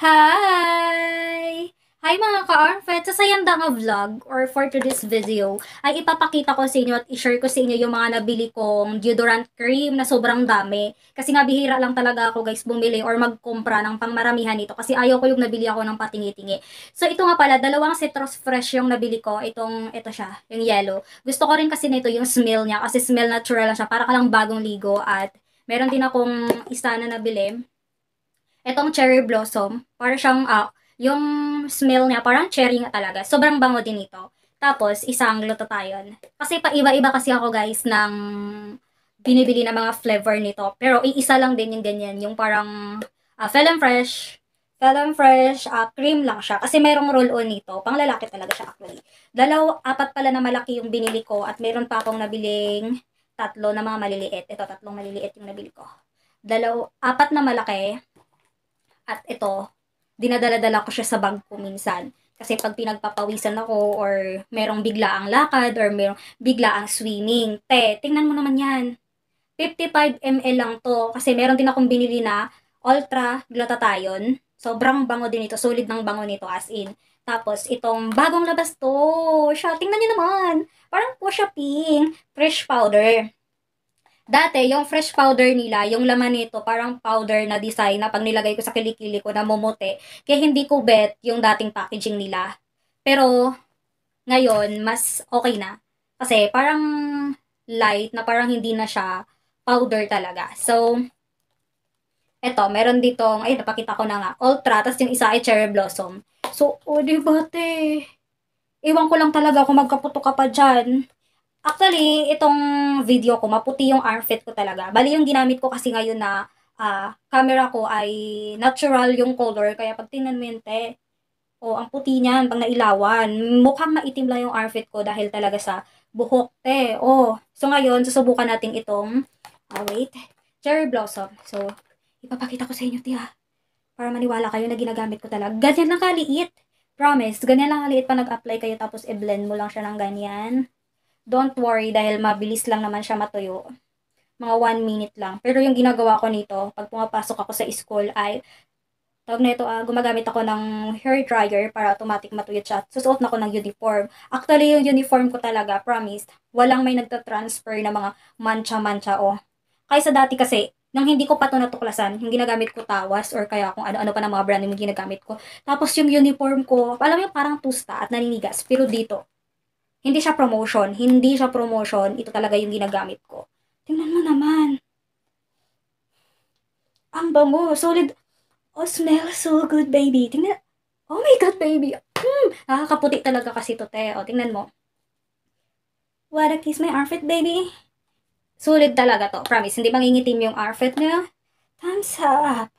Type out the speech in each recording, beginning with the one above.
Hi! Hi mga ka-armfet! Sa sayanda nga vlog or for today's video ay ipapakita ko sa inyo at i-share ko sa inyo yung mga nabili kong deodorant cream na sobrang dami. Kasi nga bihira lang talaga ako guys bumili or magkumpra ng pangmaramihan nito kasi ayaw ko yung nabili ako ng patingi-tingi. So ito nga pala, dalawang citrus fresh yung nabili ko. Ito siya, yung yellow. Gusto ko rin kasi nito yung smell niya kasi smell natural lang siya. Para ka lang bagong ligo at meron din akong isa na nabili. Etong cherry blossom, para siyang, yung smell niya parang cherry nga talaga. Sobrang bango din ito. Tapos, isang glutathione. Kasi paiba-iba kasi ako guys ng binibili na mga flavor nito. Pero iisa lang din yung ganyan. Yung parang Felon Fresh. Felon Fresh, cream lang siya. Kasi merong roll-on nito. Pang lalaki talaga siya actually. Apat pala na malaki yung binili ko. At meron pa akong nabiling tatlo na mga maliliit. Ito, tatlong maliliit yung nabili ko. Apat na malaki. At ito, dinadala-dala ko siya sa bag ko minsan. Kasi pag pinagpapawisan ako or merong biglaang lakad or merong biglaang swimming, tingnan mo naman yan. 55 ml lang to. Kasi meron din akong binili na ultra glutathione. Sobrang bango din ito. Solid ng bango nito as in. Tapos, itong bagong labas to. Siya, tingnan nyo naman. Parang po siya pink. Fresh powder. Dati, yung fresh powder nila, yung laman nito, parang powder na design na pag nilagay ko sa kilikili ko na mumuti. Kaya hindi ko bet yung dating packaging nila. Pero, ngayon, mas okay na. Kasi, parang light na parang hindi na siya powder talaga. So, eto, meron ditong, ay, napakita ko na nga, ultra, tapos yung isa ay cherry blossom. So, diba, te? Iwan ko lang talaga kung magkaputo ka pa dyan. Actually, itong video ko, maputi yung armpit ko talaga. Bali, yung ginamit ko kasi ngayon na camera ko ay natural yung color. Kaya pag tingnan mo yun, te, ang puti niyan, pag nailawan. Mukhang maitim lang yung armpit ko dahil talaga sa buhok, te. So ngayon, susubukan natin itong, wait, cherry blossom. So, ipapakita ko sa inyo, tiya. Para maniwala kayo na ginagamit ko talaga. Ganyan lang kaliit. Promise, ganyan lang kaliit pa nag-apply kayo tapos i-blend mo lang siya ng ganyan. Don't worry dahil mabilis lang naman siya matuyo. Mga 1 minute lang. Pero yung ginagawa ko nito, pag pumapasok ako sa school ay, tawag na ito, gumagamit ako ng hair dryer para automatic matuyo siya. Susuot na ako ng uniform. Actually, yung uniform ko talaga, promise, walang may nagtatransfer na mga mancha-mancha Kaysa dati kasi, nang hindi ko pa ito natuklasan, yung ginagamit ko tawas or kaya kung ano-ano pa ng mga brand yung ginagamit ko. Tapos yung uniform ko, alam mo yung parang tusta at naninigas. Pero dito, hindi siya promotion. Hindi siya promotion. Ito talaga yung ginagamit ko. Tingnan mo naman. Ang bango. Solid. Smells so good, baby. Tingnan. Oh my God, baby. Nakakaputi talaga kasi ito, te. Tingnan mo. Wanna kiss my armpit, baby? Solid talaga to. Promise. Hindi mangingitim yung armpit niya. Thumbs up.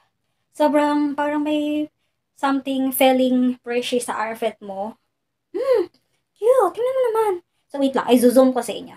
Sobrang parang may something feeling freshy sa armpit mo. Cute. Tingnan mo naman. So, wait lang. Ay, zoom ko sa inyo.